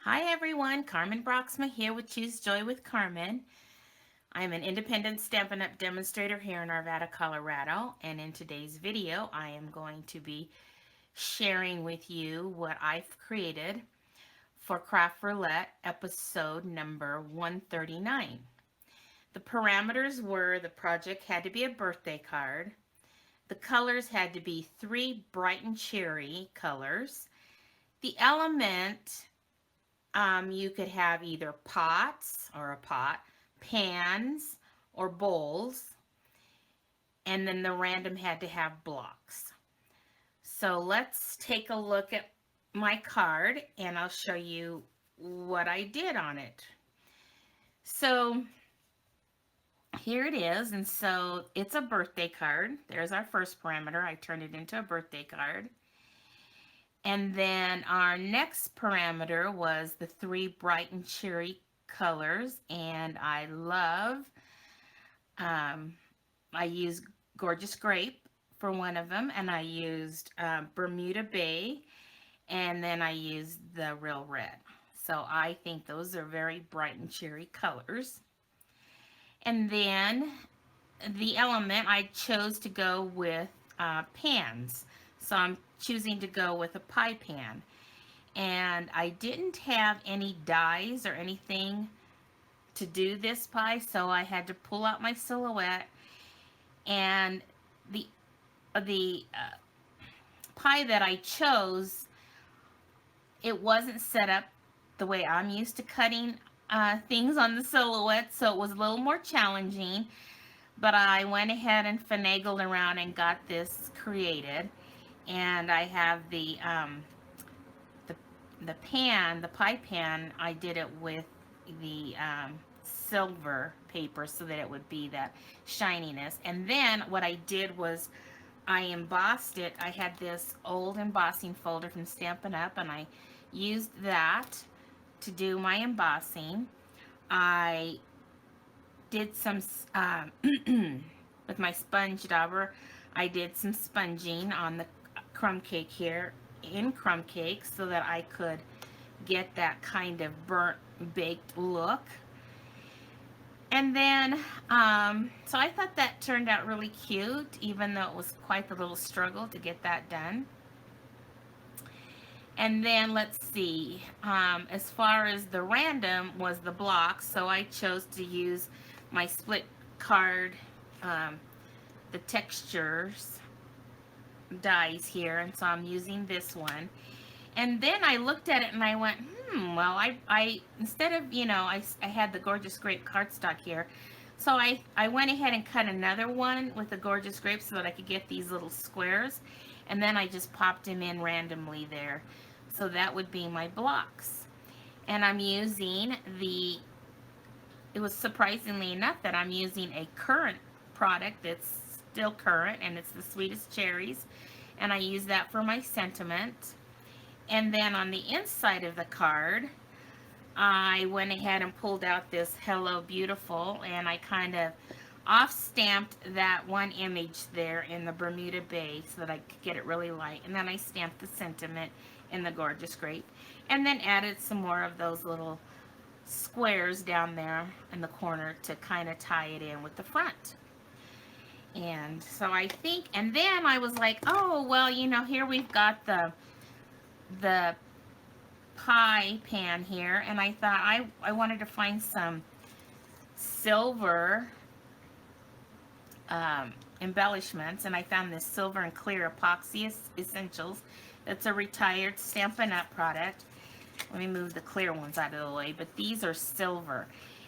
Hi everyone, Carmen Broxma here with Choose Joy with Carmen. I'm an independent Stampin' Up! Demonstrator here in Arvada, Colorado, and in today's video I am going to be sharing with you what I've created for Craft Roulette episode number 139. The parameters were the project had to be a birthday card, the colors had to be three bright and cheery colors, the element you could have either pots or a pot, pans, or bowls, and then the random had to have blocks. So let's take a look at my card and I'll show you what I did on it. So here it is, and so it's a birthday card. There's our first parameter. I turned it into a birthday card. And then our next parameter was the three bright and cheery colors, and I love, I used Gorgeous Grape for one of them, and I used Bermuda Bay, and then I used the Real Red. So I think those are very bright and cheery colors. And then the element, I chose to go with pans. So I'm choosing to go with a pie pan. And I didn't have any dies or anything to do this pie, so I had to pull out my silhouette, and the pie that I chose, it wasn't set up the way I'm used to cutting things on the silhouette, so it was a little more challenging, but I went ahead and finagled around and got this created. And I have the pan, the pie pan, I did it with the silver paper so that it would be that shininess. And then what I did was I embossed it. I had this old embossing folder from Stampin' Up! And I used that to do my embossing. I did some, with my sponge dauber, I did some sponging on the crumb cake here in crumb cake so that I could get that kind of burnt baked look. And then so I thought that turned out really cute, even though it was quite the little struggle to get that done. And then let's see, as far as the random was the blocks, so I chose to use my split card, the textures dies here, and so I'm using this one. And then I looked at it and I went, well, I instead of, I had the Gorgeous Grape cardstock here. So I went ahead and cut another one with the Gorgeous Grape so that I could get these little squares. And then I just popped them in randomly there. So that would be my blocks. And I'm using it was surprisingly enough that I'm using a current product that's still current, and it's the Sweetest Cherries. And I use that for my sentiment. And then on the inside of the card, I went ahead and pulled out this Hello Beautiful, and I kind of off-stamped that one image there in the Bermuda Bay so that I could get it really light. And then I stamped the sentiment in the Gorgeous Grape, and then added some more of those little squares down there in the corner to kind of tie it in with the front. And so I think, and then I was like, oh, well, here we've got the pie pan here, and I thought I wanted to find some silver embellishments, and I found this silver and clear epoxy essentials. That's a retired Stampin' Up! Product. Let me move the clear ones out of the way, but these are silver,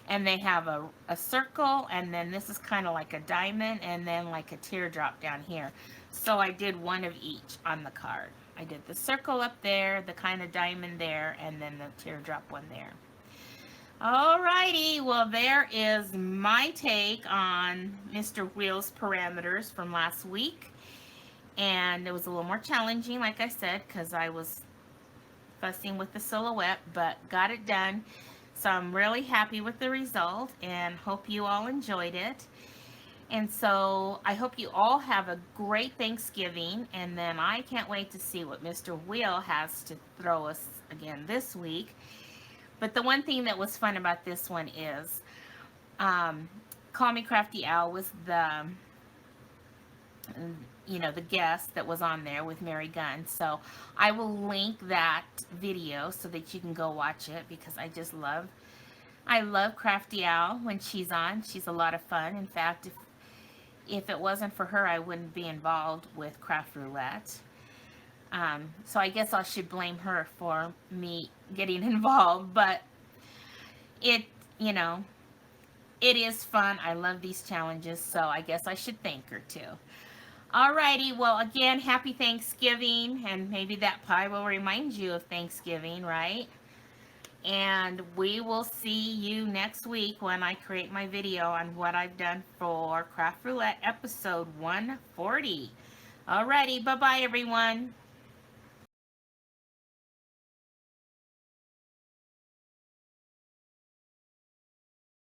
and they have a circle, and then this is kind of like a diamond, and then like a teardrop down here. So I did one of each on the card. I did the circle up there, the kind of diamond there, and then the teardrop one there. Alrighty, well, there is my take on Mr. Wheel's parameters from last week. And it was a little more challenging, like I said, because I was fussing with the silhouette, but got it done. So I'm really happy with the result and hope you all enjoyed it. And so I hope you all have a great Thanksgiving, and then I can't wait to see what Mr. Wheel has to throw us again this week. But the one thing that was fun about this one is, um, Call Me Crafty Owl was the, the guest that was on there with Mary Gunn. So I will link that video so that you can go watch it, because I love Crafty Owl when she's on. She's a lot of fun. In fact, if it wasn't for her, I wouldn't be involved with Craft Roulette. So I guess I should blame her for me getting involved, but it, you know, it is fun. I love these challenges, so I guess I should thank her too. Alrighty, well, again, happy Thanksgiving, and maybe that pie will remind you of Thanksgiving, right? And we will see you next week when I create my video on what I've done for Craft Roulette episode 140. Alrighty, bye-bye, everyone.